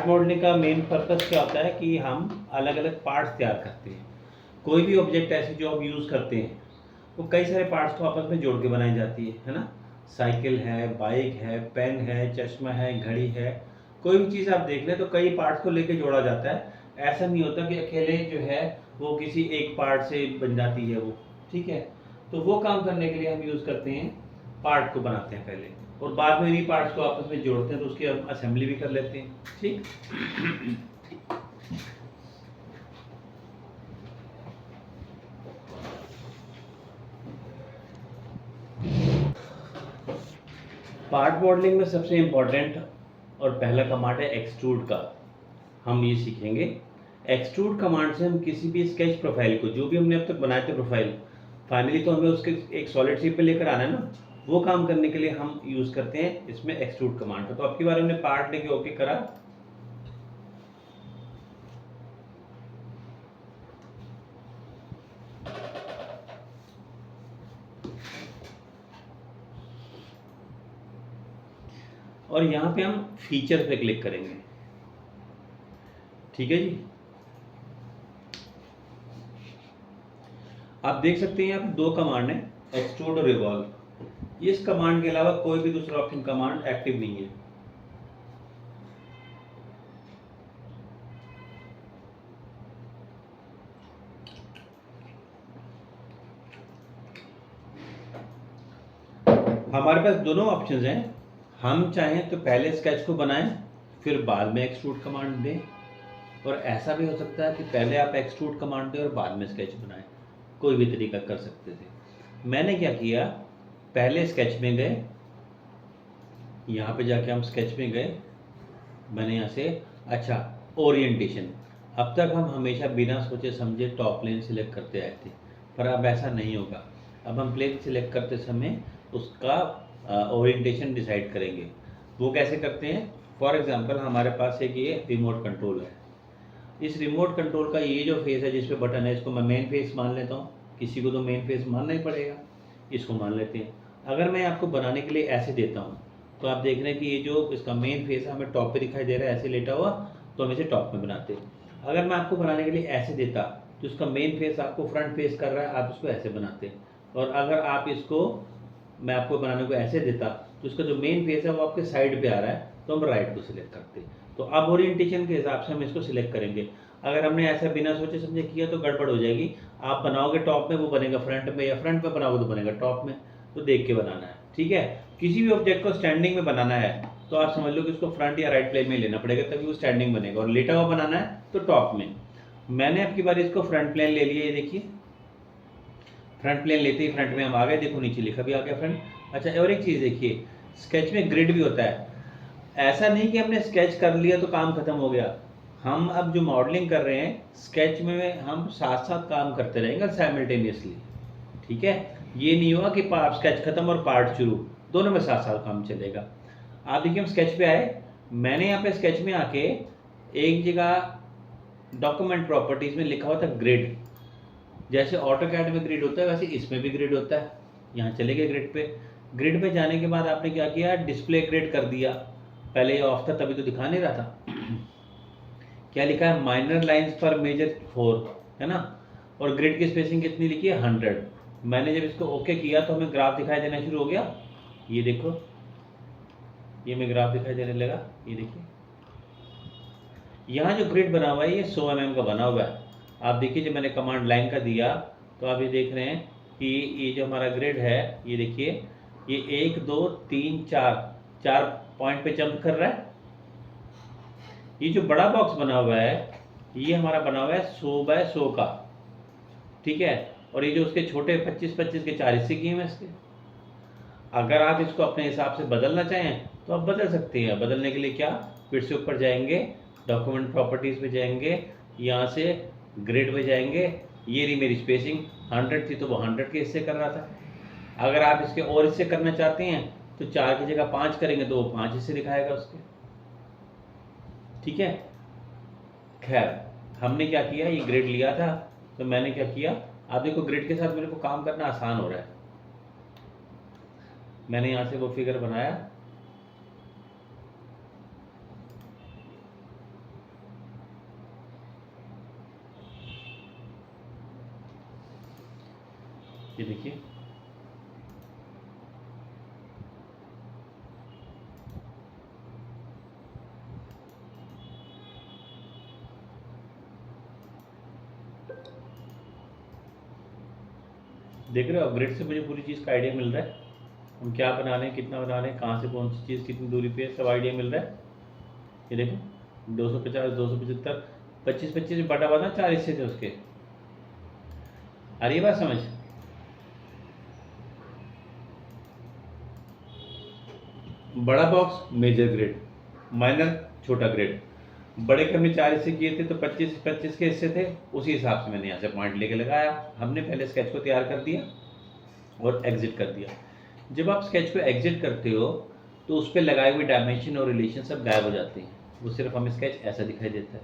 Modelling का main purpose क्या होता है कि हम अलग अलग पार्ट्स तैयार करते हैं। कोई भी ऑब्जेक्ट ऐसे जो हम यूज़ करते हैं वो कई सारे पार्ट्स को आपस में जोड़ के बनाई जाती है ना। साइकिल है, बाइक है, पेन है, चश्मा है, घड़ी है, कोई भी चीज़ आप देख लें तो कई पार्ट्स को लेके जोड़ा जाता है। ऐसा नहीं होता कि अकेले जो है वो किसी एक पार्ट से बन जाती है वो, ठीक है। तो वो काम करने के लिए हम यूज़ करते हैं, पार्ट को बनाते हैं पहले और बाद में इन्हीं पार्ट्स को आपस में जोड़ते हैं तो उसकी हम असेंबली भी कर लेते हैं, ठीक। पार्ट मॉडलिंग में सबसे इम्पोर्टेंट और पहला कमांड है एक्सट्रूड का। हम ये सीखेंगे। एक्सट्रूड कमांड से हम किसी भी स्केच प्रोफाइल को, जो भी हमने अब तक बनाए थे प्रोफाइल, फाइनली तो हमें उसके एक सॉलिड शेप पे लेकर आना है ना, वो काम करने के लिए हम यूज़ करते हैं इसमें एक्सट्रूड कमांड का। तो आपके बारे में पार्ट लेके ओके करा। और यहाँ पे हम फीचर पे क्लिक करेंगे, ठीक है जी। आप देख सकते हैं यहाँ पे दो कमांड है, एक्सट्रूड और रिवॉल्व। इस कमांड के अलावा कोई भी दूसरा ऑप्शन कमांड एक्टिव नहीं है। हमारे पास दोनों ऑप्शंस हैं। हम चाहें तो पहले स्केच को बनाएं फिर बाद में एक्सट्रूड कमांड दें, और ऐसा भी हो सकता है कि पहले आप एक्सट्रूड कमांड दें और बाद में स्केच बनाएं। कोई भी तरीका कर सकते थे। मैंने क्या किया, पहले स्केच में गए, यहाँ पे जाके हम स्केच में गए, मैंने यहाँ से अच्छा ओरिएंटेशन। अब तक हम हमेशा बिना सोचे समझे टॉप प्लेन सिलेक्ट करते आए थे, पर अब ऐसा नहीं होगा। अब हम प्लेन सिलेक्ट करते समय उसका ओरिएंटेशन डिसाइड करेंगे। वो कैसे करते हैं? फॉर एग्जांपल हमारे पास एक ये रिमोट कंट्रोल है। इस रिमोट कंट्रोल का ये जो फेस है जिस पे बटन है, इसको मैं मेन फेस मान लेता हूँ। किसी को तो मेन फेस मानना ही पड़ेगा, इसको मान लेते हैं। अगर मैं आपको बनाने के लिए ऐसे देता हूँ तो आप देख रहे हैं कि ये जो इसका मेन फेस है हमें टॉप पे दिखाई दे रहा है, ऐसे लेटा हुआ, तो हम इसे टॉप में बनाते हैं। अगर मैं आपको बनाने के लिए ऐसे देता तो इसका मेन फेस आपको फ्रंट फेस कर रहा है, आप इसको ऐसे बनाते हैं। और अगर आप इसको, मैं आपको बनाने को ऐसे देता तो इसका जो मेन फेस है वो आपके साइड पे आ रहा है, तो हम राइट को सिलेक्ट करते। तो अब ओरिएंटेशन के हिसाब से हम इसको सिलेक्ट करेंगे। अगर हमने ऐसा बिना सोचे समझे किया तो गड़बड़ हो जाएगी। आप बनाओगे टॉप में, वो बनेगा फ्रंट में, या फ्रंट में बनाओगे तो बनेगा टॉप में। तो देख के बनाना है, ठीक है। किसी भी ऑब्जेक्ट को स्टैंडिंग में बनाना है तो आप समझ लो कि उसको फ्रंट या राइट प्लेन में लेना पड़ेगा, तभी वो स्टैंडिंग बनेगा। और लेटा हुआ बनाना है तो टॉप में। मैंने अब की बार इसको फ्रंट प्लेन ले लिया, ये देखिए फ्रंट प्लेन लेते ही फ्रंट में हम आ गए। देखो नीचे लिखा भी आ गया फ्रंट। अच्छा, और एक चीज़ देखिए, स्केच में ग्रिड भी होता है। ऐसा नहीं कि हमने स्केच कर लिया तो काम खत्म हो गया। हम अब जो मॉडलिंग कर रहे हैं स्केच में, हम साथ साथ काम करते रहेंगे साइमल्टेनियसली, ठीक है। ये नहीं हुआ कि स्केच खत्म और पार्ट शुरू, दोनों में साथ साथ काम चलेगा। आप देखिए हम स्केच पे आए, मैंने यहाँ पे स्केच में आके एक जगह डॉक्यूमेंट प्रॉपर्टीज में लिखा हुआ था ग्रिड। जैसे ऑटोकैड में ग्रिड होता है वैसे इसमें भी ग्रिड होता है। यहाँ चले गए ग्रिड पे। ग्रिड पे जाने के बाद आपने क्या किया, डिस्प्ले ग्रिड कर दिया। पहले ये ऑफ था तभी तो दिखा नहीं रहा था। क्या लिखा है, माइनर लाइंस पर मेजर 4, है ना। और ग्रिड की स्पेसिंग कितनी लिखी है, 100। मैंने जब इसको ओके किया तो हमें ग्राफ दिखाई देना शुरू हो गया। ये देखो, ये हमें ग्राफ दिखाई देने लगा। ये देखिए यहाँ जो ग्रिड बना हुआ है ये 100 mm का बना हुआ है। आप देखिए जब मैंने कमांड लाइन का दिया तो आप ये देख रहे हैं कि ये जो हमारा ग्रिड है, ये देखिए ये 1 2 3 4 पॉइंट पे जंप कर रहा है। ये जो बड़ा बॉक्स बना हुआ है ये हमारा बना हुआ है 100x100 का, ठीक है। और ये जो उसके छोटे 25-25 के 4 हिस्से किए हैं इसके। अगर आप इसको अपने हिसाब से बदलना चाहें तो आप बदल सकते हैं। बदलने के लिए क्या, फिर से ऊपर जाएंगे, डॉक्यूमेंट प्रॉपर्टीज में जाएंगे, यहाँ से ग्रिड में जाएंगे। ये रही मेरी स्पेसिंग 100 थी तो वो 100 के हिस्से कर रहा था। अगर आप इसके और हिस्से करना चाहते हैं तो 4 की जगह 5 करेंगे तो वो 5 हिस्से दिखाएगा उसके, ठीक है। खैर हमने क्या किया, ये ग्रिड लिया था तो मैंने क्या किया, आप देखो ग्रिड के साथ मेरे को काम करना आसान हो रहा है। मैंने यहाँ से वो फिगर बनाया, ये देखिए देख रहे हो, ग्रिड से मुझे पूरी चीज़ का आइडिया मिल रहा है, हम क्या बना रहे हैं, कितना बना रहे हैं, कहाँ से कौन सी चीज़ कितनी दूरी पे है, सब आइडिया मिल रहा है। ये देखो 250 275 25 25 बटा बना 4 हिस्से थे उसके। आ रही है बात समझ? बड़ा बॉक्स मेजर ग्रिड, माइनर छोटा ग्रिड। बड़े के हमने 4 हिस्से किए थे तो 25 25 के हिस्से थे, उसी हिसाब से मैंने यहाँ से पॉइंट लेके लगाया। हमने पहले स्केच को तैयार कर दिया और एग्जिट कर दिया। जब आप स्केच को एग्जिट करते हो तो उस पर लगाए हुए डायमेंशन और रिलेशन सब गायब हो जाते हैं, वो सिर्फ हमें स्केच ऐसा दिखाई देता है।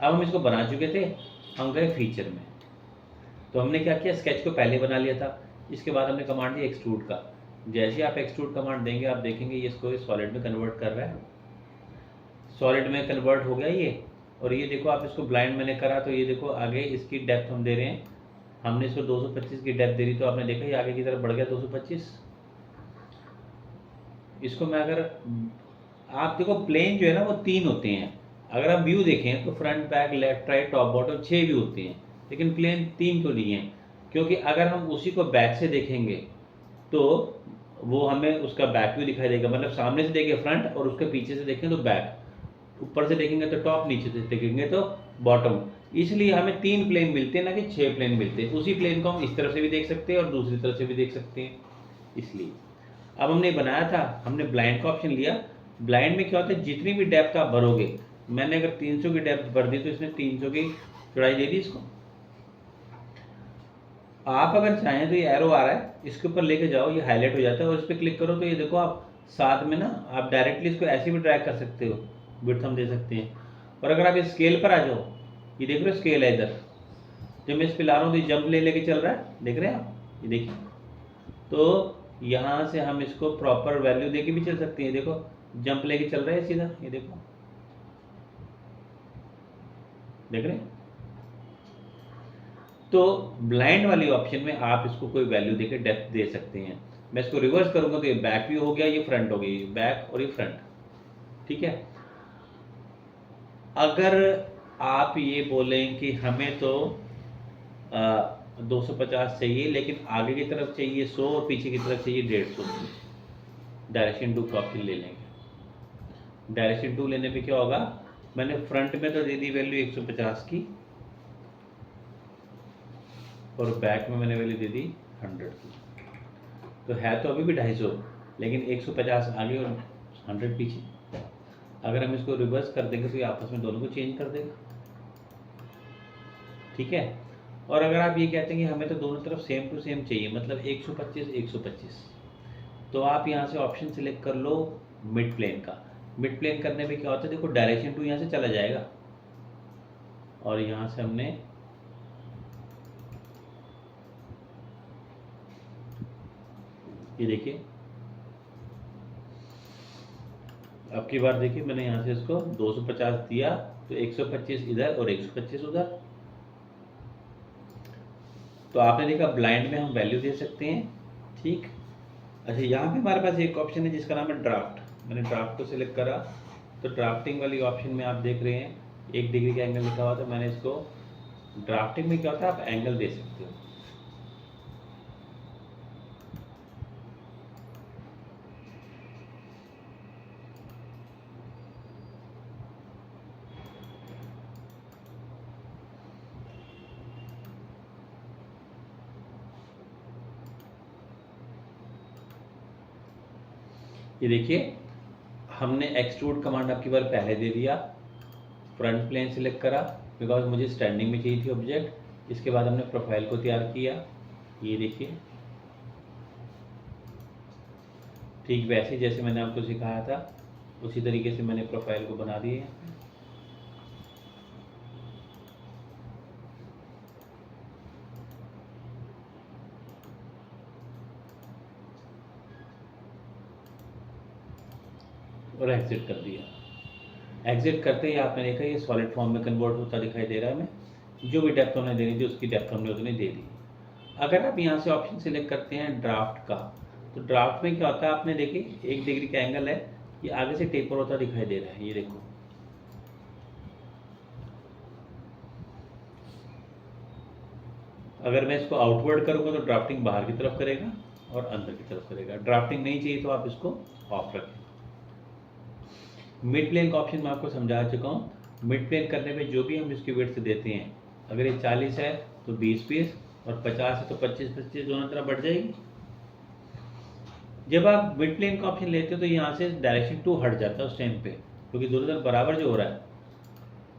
अब हम इसको बना चुके थे, हम गए फीचर में। तो हमने क्या किया, स्केच को पहले बना लिया था, इसके बाद हमने कमांड दी एक्सट्रूड का। जैसे ही आप एक्सट्रूड कमांड देंगे आप देखेंगे ये इसको सॉलिड में कन्वर्ट कर रहा है, सॉलिड में कन्वर्ट हो गया ये। और ये देखो आप इसको ब्लाइंड मैंने करा तो ये देखो आगे इसकी डेप्थ हम दे रहे हैं, हमने इसको 225 की डेप्थ दे रही तो आपने देखा ये आगे की तरफ बढ़ गया 225। इसको मैं अगर आप देखो प्लेन जो है ना वो 3 होते हैं, अगर आप व्यू देखें तो front back left right top bottom 6 view होते हैं, लेकिन प्लेन 3 क्यों नहीं है? क्योंकि अगर हम उसी को बैक से देखेंगे तो वो हमें उसका बैक व्यू दिखाई देगा, मतलब सामने से देखें फ्रंट और उसके पीछे से देखें तो बैक, ऊपर से देखेंगे तो टॉप, नीचे से देखेंगे तो बॉटम। इसलिए हमें 3 प्लेन मिलते हैं ना कि 6 प्लेन मिलते हैं। उसी प्लेन को हम इस तरफ से भी देख सकते हैं और दूसरी तरफ से भी देख सकते हैं। इसलिए अब हमने बनाया था, हमने ब्लाइंड का ऑप्शन लिया। ब्लाइंड में क्या होता है, जितनी भी डेप्थ आप भरोगे, मैंने अगर 300 की डेप्थ भर दी तो इसने 300 की चौड़ाई दे दी इसको। आप अगर चाहें तो ये एरो आ रहा है इसके ऊपर लेके जाओ, ये हाईलाइट हो जाता है और इस पर क्लिक करो तो ये देखो आप साथ में ना आप डायरेक्टली इसको ऐसे भी ड्रैग कर सकते हो, विड्थ हम दे सकते हैं। और अगर आप इस स्केल पर आ जाओ, ये देख रहे हो स्केल है इधर, जब मैं इस पर ला रहा हूँ तो ये जंप ले लेके चल रहा है, देख रहे हैं आप, ये देखिए। तो यहाँ से हम इसको प्रॉपर वैल्यू दे के भी चल सकते हैं, देखो जंप लेके चल रहा है सीधा, ये देखो देख रहे हैं। तो ब्लाइंड वाली ऑप्शन में आप इसको कोई वैल्यू देके डेप्थ दे सकते हैं। मैं इसको रिवर्स करूंगा तो ये बैक व्यू हो गया, ये फ्रंट हो गई, बैक और ये फ्रंट, ठीक है। अगर आप ये बोलें कि हमें तो 250 चाहिए लेकिन आगे की तरफ चाहिए 100 और पीछे की तरफ चाहिए 150, डायरेक्शन 2 का ऑप्शन ले लेंगे। डायरेक्शन 2 लेने पे क्या होगा, मैंने फ्रंट में तो दे दी वैल्यू 150 की और बैक में मैंने वैल्यू दे दी 100 की। तो है तो अभी भी 250, लेकिन 150 आगे और 100 पीछे। अगर हम इसको रिवर्स कर देंगे तो ये आपस में दोनों को चेंज कर देगा, ठीक है। और अगर आप ये कहते हैं कि हमें तो दोनों तरफ सेम टू सेम चाहिए, मतलब 125 125, तो आप यहाँ से ऑप्शन सिलेक्ट कर लो मिड प्लेन का। मिड प्लेन करने पे क्या होता है, देखो डायरेक्शन 2 यहाँ से चला जाएगा और यहाँ से हमने ये देखिए, अब की बार देखिए मैंने यहाँ से इसको 250 दिया तो 125 इधर और 125 उधर। तो आपने देखा ब्लाइंड में हम वैल्यू दे सकते हैं, ठीक। अच्छा यहाँ पे हमारे पास एक ऑप्शन है जिसका नाम है ड्राफ्ट। मैंने ड्राफ्ट को सिलेक्ट करा तो ड्राफ्टिंग वाली ऑप्शन में आप देख रहे हैं 1 डिग्री का एंगल लिखा हुआ था। मैंने इसको ड्राफ्टिंग में क्या होता है, आप एंगल दे सकते हो। ये देखिए हमने एक्सट्रूड कमांड आपकी बार पहले दे दिया, फ्रंट प्लेन सिलेक्ट करा बिकॉज मुझे स्टैंडिंग में चाहिए थी ऑब्जेक्ट। इसके बाद हमने प्रोफाइल को तैयार किया, ये देखिए ठीक वैसे जैसे मैंने आपको सिखाया था उसी तरीके से मैंने प्रोफाइल को बना दिए। और एग्जिट कर दिया। एग्जिट करते ही आपने देखा ये सॉलिड फॉर्म में कन्वर्ट होता दिखाई दे रहा है हमें। जो भी डेप्थ हमने देनी थी उसकी डेप्थ हमने उतनी दे दी। अगर आप यहाँ से ऑप्शन सिलेक्ट करते हैं ड्राफ्ट का, तो ड्राफ्ट में क्या होता है, आपने देखिए 1 डिग्री का एंगल है, ये आगे से टेपर होता दिखाई दे रहा है, ये देखो। अगर मैं इसको आउटवर्ड करूँगा तो ड्राफ्टिंग बाहर की तरफ करेगा और अंदर की तरफ करेगा। ड्राफ्टिंग नहीं चाहिए तो आप इसको ऑफ रखें। मिड प्लेन का ऑप्शन मैं आपको समझा चुका हूँ। मिड प्लेन करने में जो भी हम इसकी विड्थ देते हैं, अगर ये 40 है तो 20 पीस, और 50 है तो 25-25 दोनों तरफ बढ़ जाएगी। जब आप मिड प्लेन का ऑप्शन लेते हो तो यहाँ से डायरेक्शन 2 हट जाता है उस टाइम पे, क्योंकि दोनों तरफ बराबर जो हो रहा है।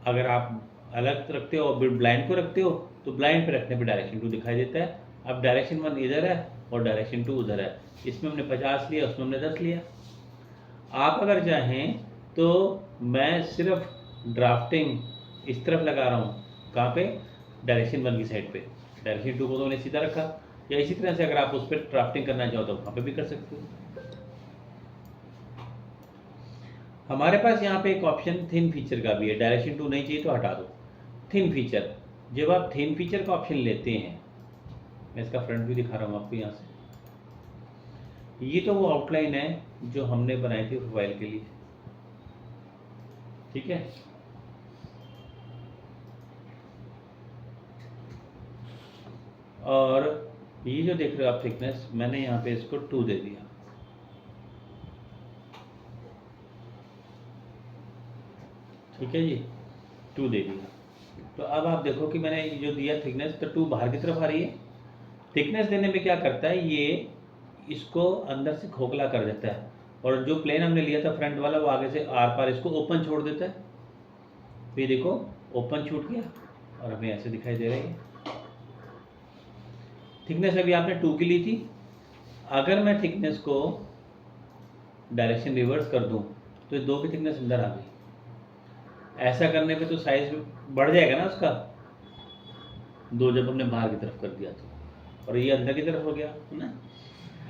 अगर आप अलग रखते हो और ब्लाइंड को रखते हो तो ब्लाइंड पे रखने पे डायरेक्शन 2 दिखाई देता है। अब डायरेक्शन 1 इधर है और डायरेक्शन 2 उधर है, इसमें हमने 50 लिया, उसमें हमने 10 लिया। आप अगर चाहें तो मैं सिर्फ ड्राफ्टिंग इस तरफ लगा रहा हूँ, कहाँ पे, डायरेक्शन 1 की साइड पे। डायरेक्शन 2 को तो मैंने सीधा रखा, या इसी तरह से अगर आप उस पर ड्राफ्टिंग करना चाहो तो वहाँ पे भी कर सकते हो। हमारे पास यहाँ पे एक ऑप्शन थिन फीचर का भी है। डायरेक्शन 2 नहीं चाहिए तो हटा दो। थिन फीचर, जब आप थिन फीचर का ऑप्शन लेते हैं, मैं इसका फ्रंट भी दिखा रहा हूँ आपको यहाँ से। ये तो वो आउटलाइन है जो हमने बनाई थी प्रोफाइल के लिए, ठीक है। और ये जो देख रहे हो आप थिकनेस, मैंने यहाँ पे इसको 2 दे दिया, ठीक है जी, 2 दे दिया। तो अब आप देखो कि मैंने जो दिया थिकनेस, तो 2 बाहर की तरफ आ रही है। थिकनेस देने में क्या करता है, ये इसको अंदर से खोखला कर देता है, और जो प्लेन हमने लिया था फ्रंट वाला, वो आगे से आर पार इसको ओपन छोड़ देता है। तो ये देखो ओपन छूट गया और हमें ऐसे दिखाई दे रही है। थिकनेस अभी आपने 2 की ली थी। अगर मैं थिकनेस को डायरेक्शन रिवर्स कर दूं तो 2 की थिकनेस अंदर आ गई। ऐसा करने पे तो साइज बढ़ जाएगा ना उसका, 2 जब हमने बाहर की तरफ कर दिया तो, और ये अंदर की तरफ हो गया, है ना।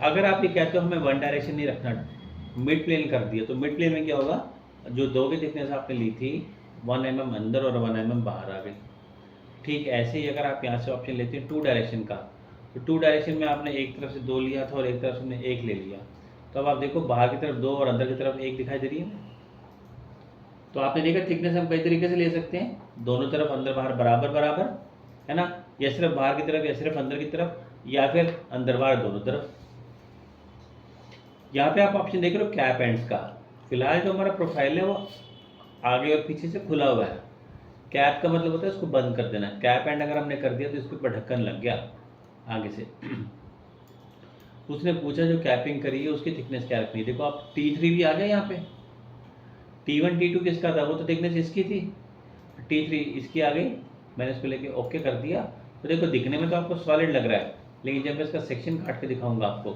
अगर आप ये कहते हो हमें 1 डायरेक्शन नहीं रखना, मिड प्लेन कर दिया, तो मिड प्लेन में क्या होगा, जो 2 की थिकनेस आपने ली थी 1 mm अंदर और 1 mm बाहर आ गई। ठीक ऐसे ही अगर आप यहाँ से ऑप्शन लेते हैं 2 डायरेक्शन का, तो 2 डायरेक्शन में आपने एक तरफ से 2 लिया था और एक तरफ से हमने 1 ले लिया, तो अब आप देखो बाहर की तरफ 2 और अंदर की तरफ 1 दिखाई दे रही है। तो आपने देखा थिकनेस हम कई तरीके से ले सकते हैं, दोनों तरफ अंदर बाहर बराबर बराबर, है ना, या सिर्फ बाहर की तरफ या सिर्फ अंदर की तरफ, या फिर अंदर बाहर दोनों तरफ। यहाँ पे आप ऑप्शन देख रहे हो कैप एंड्स का। फिलहाल जो हमारा प्रोफाइल है वो आगे और पीछे से खुला हुआ है। कैप का मतलब होता है इसको बंद कर देना। कैप एंड अगर हमने कर दिया तो इसके ऊपर ढक्कन लग गया आगे से। उसने पूछा जो कैपिंग करी है उसकी थिकनेस क्या रखनी है। देखो आप T3 भी आ गया यहाँ पे। T1 T2 किसका था, वो तो थिकनेस इसकी थी, T3 इसकी आ गई। मैंने इसको लेके ओके कर दिया। तो देखो दिखने में तो आपको सॉलिड लग रहा है, लेकिन जब मैं इसका सेक्शन काट के दिखाऊंगा आपको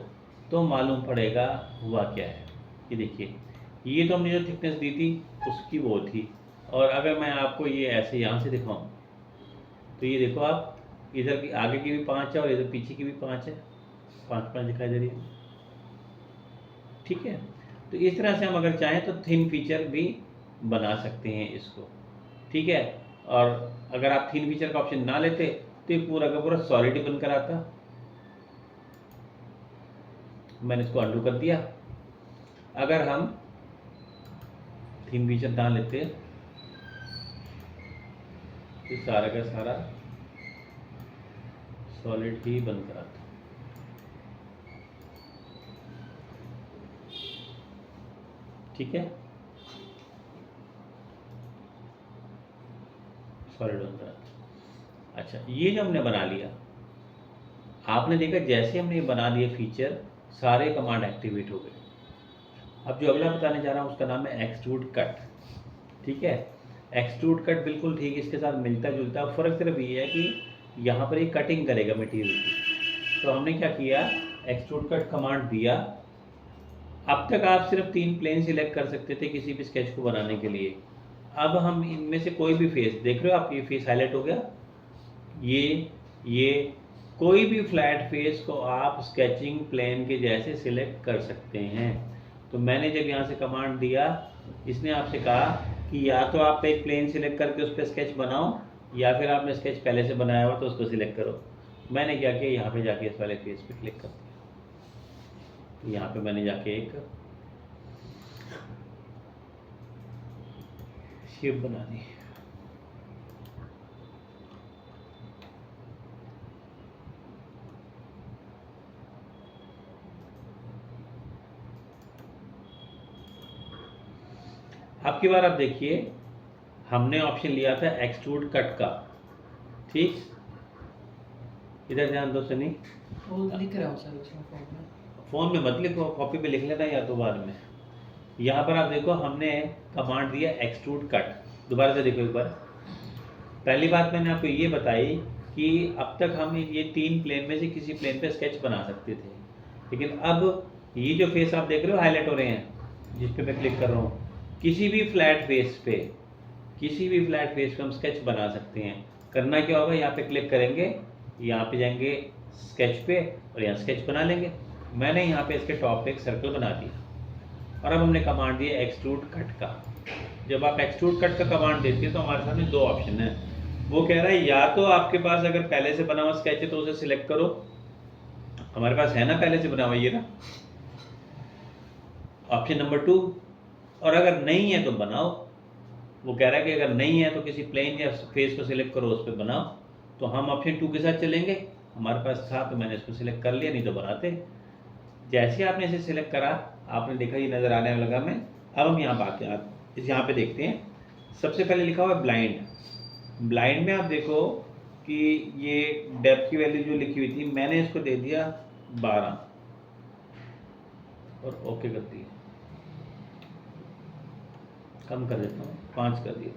तो मालूम पड़ेगा हुआ क्या है। ये देखिए, ये तो हमने जो थिकनेस दी थी उसकी वो थी, और अगर मैं आपको ये ऐसे यहाँ से दिखाऊं तो ये देखो आप, इधर की आगे की भी 5 है और इधर पीछे की भी 5 है, 5-5 दिखाई दे रही है, ठीक है। तो इस तरह से हम अगर चाहें तो थिन फीचर भी बना सकते हैं इसको, ठीक है। और अगर आप थिन फीचर का ऑप्शन ना लेते तो ये पूरा का पूरा सॉलिड ही बनकर आता। मैंने इसको अंडू कर दिया। अगर हम थिन फीचर ना लेते तो सारा का सारा सॉलिड ही बनकर आता, ठीक है, सॉलिड बनकर आता। अच्छा, ये जो हमने बना लिया, आपने देखा जैसे हमने ये बना लिया फीचर, सारे कमांड एक्टिवेट हो गए। अब जो अगला बताने जा रहा हूँ उसका नाम है एक्सट्रूड कट, ठीक है। एक्सट्रूड कट बिल्कुल ठीक इसके साथ मिलता जुलता, फ़र्क सिर्फ ये है कि यहाँ पर ये कटिंग करेगा मटेरियल की। तो हमने क्या किया, एक्सट्रूड कट कमांड दिया। अब तक आप सिर्फ 3 प्लेन सिलेक्ट कर सकते थे किसी भी स्केच को बनाने के लिए। अब हम इनमें से कोई भी फेस, देख रहे हो आप, ये फेस हाईलाइट हो गया, ये कोई भी फ्लैट फेस को आप स्केचिंग प्लेन के जैसे सिलेक्ट कर सकते हैं। तो मैंने जब यहाँ से कमांड दिया, इसने आपसे कहा कि या तो आप एक प्लेन सिलेक्ट करके उस पर स्केच बनाओ, या फिर आपने स्केच पहले से बनाया हुआ तो उसको सिलेक्ट करो। मैंने क्या किया, यहाँ पे जाके इस वाले फेस पे क्लिक कर दिया। यहाँ पे मैंने जाके एक शेप बना दी। आपकी बार आप देखिए, हमने ऑप्शन लिया था एक्सट्रूड कट का, ठीक। इधर ध्यान दो सनी, वो लिख रहा हूँ सर उसमें फॉर्म में। फ़ोन में मत लिखो, कॉपी पे लिख लेना या तो बाद में। यहाँ पर आप देखो, हमने कमांड दिया एक्सट्रूड कट। दोबारा से देखो एक बार। पहली बात मैंने आपको ये बताई कि अब तक हम ये 3 प्लेन में से किसी प्लेन पे स्केच बना सकते थे, लेकिन अब ये जो फेस आप देख रहे हो हाईलाइट हो रहे हैं, जिस पे मैं क्लिक कर रहा हूँ, किसी भी फ्लैट फेस पे हम स्केच बना सकते हैं। करना क्या होगा, यहाँ पे क्लिक करेंगे, यहाँ पे जाएंगे स्केच पे और यहाँ स्केच बना लेंगे। मैंने यहाँ पे इसके टॉप पे एक सर्कल बना दिया और अब हमने कमांड दिया एक्सट्रूड कट का। जब आप एक्सट्रूड कट का कमांड देते हैं तो हमारे सामने 2 ऑप्शन है। वो कह रहा है या तो आपके पास अगर पहले से बना हुआ स्केच है तो उसे सिलेक्ट करो, हमारे पास है ना पहले से बना हुआ, ये ना ऑप्शन नंबर 2, और अगर नहीं है तो बनाओ। वो कह रहा है कि अगर नहीं है तो किसी प्लेन या फेस को सिलेक्ट करो, उस पर बनाओ। तो हम ऑप्शन 2 के साथ चलेंगे, हमारे पास था तो मैंने इसको सिलेक्ट कर लिया, नहीं तो बनाते। जैसे आपने इसे सिलेक्ट करा, आपने देखा ये नज़र आने लगा मैं। अब हम यहाँ बात यहाँ पे देखते हैं। सबसे पहले लिखा हुआ है ब्लाइंड। ब्लाइंड में आप देखो कि ये डेप्थ की वैल्यू जो लिखी हुई थी, मैंने इसको दे दिया 12 और ओके कर दिया। कम कर देता हूँ, 5 कर दिया।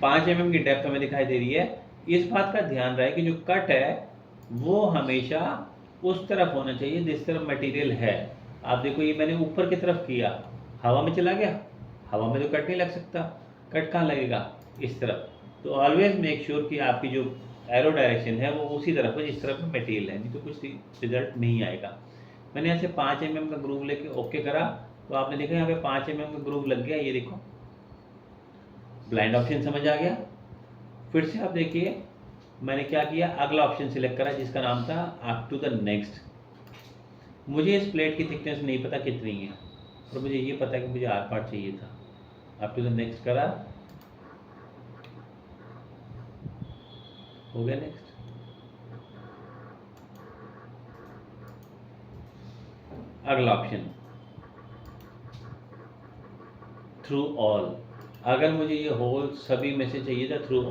5 mm की डेप्थ हमें दिखाई दे रही है। इस बात का ध्यान रहे कि जो कट है वो हमेशा उस तरफ होना चाहिए जिस तरफ मटेरियल है। आप देखो ये मैंने ऊपर की तरफ किया, हवा में चला गया, हवा में तो कट नहीं लग सकता। कट कहाँ लगेगा, इस तरफ। तो ऑलवेज मेक श्योर कि आपकी जो एरो डायरेक्शन है वो उसी तरफ है जिस तरफ मटेरियल है, नहीं तो कुछ रिजल्ट नहीं आएगा। मैंने यहाँ से 5 mm का ग्रूव लेके ओके करा, तो आपने देखा यहाँ पे 5 mm का ग्रूव लग गया। ये देखो ब्लाइंड ऑप्शन समझ आ गया। फिर से आप देखिए मैंने क्या किया, अगला ऑप्शन सिलेक्ट करा जिसका नाम था अप टू द नेक्स्ट। मुझे इस प्लेट की थिकनेस नहीं पता कितनी है, और मुझे ये पता है कि मुझे आर पार्ट चाहिए था। अप टू द नेक्स्ट करा, हो गया नेक्स्ट। अगला ऑप्शन थ्रू ऑल। अगर मुझे it ये होल सभी में से चाहिए था, थ्रू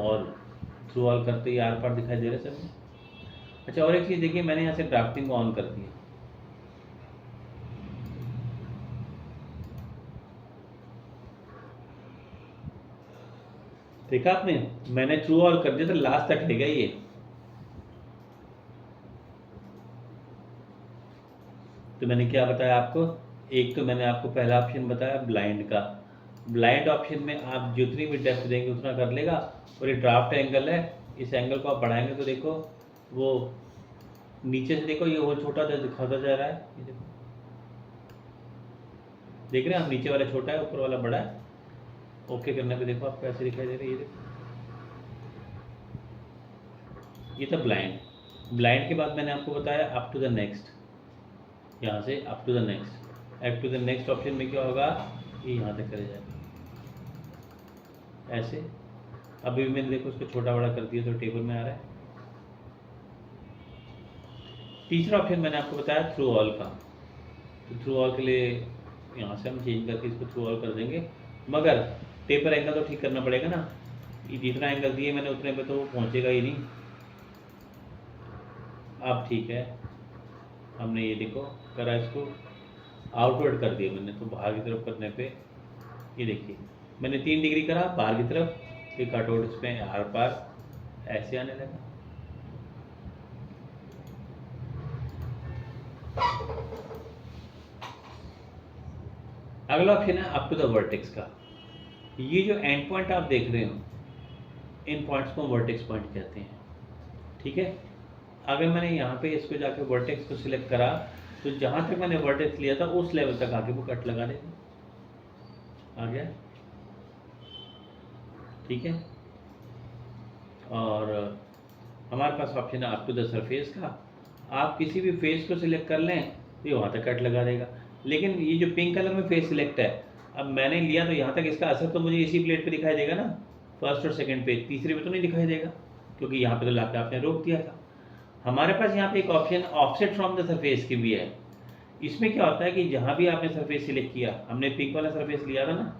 ऑल करते ही आर पार दिखाई दे रहा है सभी। अच्छा, और एक चीज़ देखिए, मैंने यहाँ से ड्राफ्टिंग को ऑन कर दिया। देखा आपने, मैंने थ्रू ऑल कर दिया तो लास्ट तक रहेगा ये। तो मैंने क्या बताया आपको, एक तो मैंने आपको पहला ऑप्शन बताया ब्लाइंड का। ब्लाइंड ऑप्शन में आप जितनी भी डेप्थ देंगे उतना कर लेगा। और ये ड्राफ्ट एंगल है, इस एंगल को आप बढ़ाएंगे तो देखो वो नीचे से देखो ये होल छोटा दिखाता जा रहा है। ये देखो, देख रहे हैं आप, नीचे वाला छोटा है, ऊपर वाला बड़ा है। ओके करने पे देखो आपको ऐसे दिखाई दे रहा है। ये देखो, ये था ब्लाइंड। ब्लाइंड के बाद मैंने आपको बताया अप टू द नेक्स्ट। यहाँ से up to the next option में क्या होगा, ये यहाँ तक करे जाएगा ऐसे। अभी मैंने देखो उसको छोटा बड़ा कर दिया तो टेबल में आ रहा है। तीसरा ऑप्शन मैंने आपको बताया थ्रू ऑल का। तो थ्रू ऑल के लिए यहाँ से हम चेंज करके इसको थ्रू ऑल कर देंगे, मगर टेपर एंगल तो ठीक करना पड़ेगा ना। ये जितना एंगल दिए मैंने उतने पे तो वो पहुँचेगा ही नहीं। अब ठीक है, हमने ये देखो करा, इसको आउटवर्ड कर दिया मैंने, तो बाहर की तरफ करने पे ये देखिए मैंने 3 डिग्री करा बाहर की तरफ, फिर कटआउट इस पे आर पार ऐसे आने लगा। अगला ऑप्शन है अप टू द वर्टेक्स का। ये जो एंड पॉइंट आप देख रहे हो, इन पॉइंट्स को वर्टेक्स पॉइंट कहते हैं, ठीक है। अगर मैंने यहाँ पे इसको जाके वर्टेक्स को सिलेक्ट करा तो जहाँ तक मैंने वर्टेक्स लिया था उस लेवल तक आके वो कट लगा देगा। आ गया, ठीक है। और हमारे पास ऑप्शन है अप टू द सरफेस का। आप किसी भी फेस को सिलेक्ट कर लें तो ये वहाँ तक कट लगा देगा। लेकिन ये जो पिंक कलर में फेस सिलेक्ट है, अब मैंने लिया तो यहाँ तक इसका असर तो मुझे इसी प्लेट पे दिखाई देगा ना, फर्स्ट और सेकंड पे, तीसरे पे तो नहीं दिखाई देगा, क्योंकि यहाँ पे तो लाके आपने रोक दिया था। हमारे पास यहाँ पे एक option offset from the surface की भी है। इसमें क्या होता है कि जहाँ भी आपने सरफेस सिलेक्ट किया, हमने पिंक वाला सरफेस लिया था ना,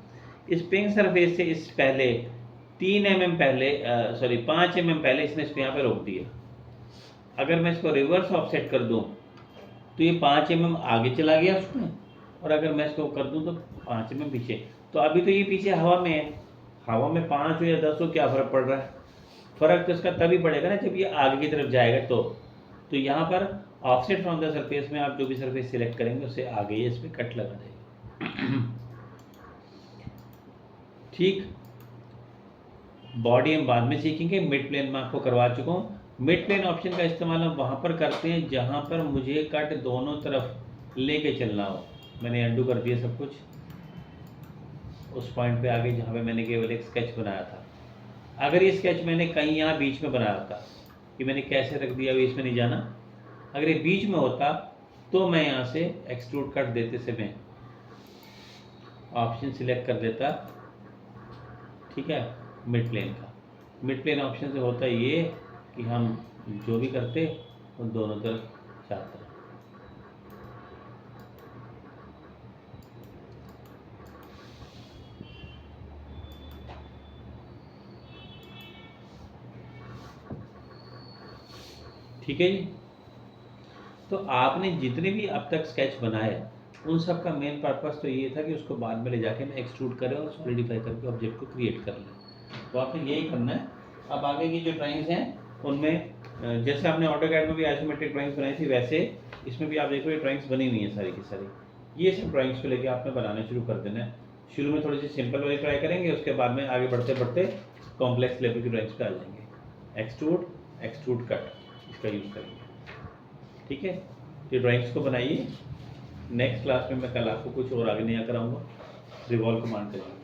इस पिंक सरफेस से इस पहले 3 mm पहले, सॉरी 5 mm पहले इसने इसको यहाँ पे रोक दिया। अगर मैं इसको रिवर्स ऑफसेट कर दूँ तो ये 5 mm आगे चला गया उसमें, और अगर मैं इसको कर दूँ तो 5 mm पीछे। तो अभी तो ये पीछे हवा में है, हवा में 5 हो या 10 हो क्या फ़र्क पड़ रहा है? फ़र्क तो इसका तभी पड़ेगा ना जब ये आगे की तरफ जाएगा तो यहाँ पर ऑफसेट फ्रॉम द सरफेस में आप जो भी सरफेस सिलेक्ट करेंगे उससे आगे ही इस पर कट लगा देगा। ठीक, बॉडी हम बाद में सीखेंगे, मिड प्लेन में आपको करवा चुका हूँ। मिड प्लेन ऑप्शन का इस्तेमाल हम वहाँ पर करते हैं जहाँ पर मुझे कट दोनों तरफ लेके चलना हो। मैंने अंडू कर दिया सब कुछ, उस पॉइंट पे आगे जहाँ पे मैंने केवल एक स्केच बनाया था। अगर ये स्केच मैंने कहीं यहाँ बीच में बनाया था, कि मैंने कैसे रख दिया अभी इसमें नहीं जाना, अगर ये बीच में होता तो मैं यहाँ से एक्सट्रूड कट देते समय ऑप्शन सिलेक्ट कर देता, ठीक है, मिड प्लेन का। मिड प्लेन ऑप्शन से होता ये कि हम जो भी करते वो दोनों तरफ जाता। ठीक है जी। तो आपने जितने भी अब तक स्केच बनाए उन सब का मेन पर्पस तो ये था कि उसको बाद में ले जाके मैं एक्सट्रूड करें और सॉलिडिफाई करके ऑब्जेक्ट को क्रिएट कर लें। तो आपने यही करना है। अब आगे की जो ड्राइंग्स हैं उनमें जैसे आपने ऑटोकैड में भी आइसोमेट्रिक ड्राइंग्स बनाई थी, वैसे इसमें भी आप देखो ये ड्राइंग्स बनी हुई हैं सारी की सारी। ये सब ड्राइंग्स को लेके आपने बनाना शुरू कर देना है। शुरू में थोड़ी सी सिंपल वाली ट्राई करेंगे, उसके बाद में आगे बढ़ते बढ़ते कॉम्प्लेक्स लेवल की ड्राइंग्स पे आ जाएंगे। एक्सट्रूड कट इसका यूज़ करेंगे। ठीक है, ये ड्राइंग्स को बनाइए। नेक्स्ट क्लास में मैं कल आपको कुछ और आगे नया कराऊंगा। रिवॉल्व कमांड करेंगे।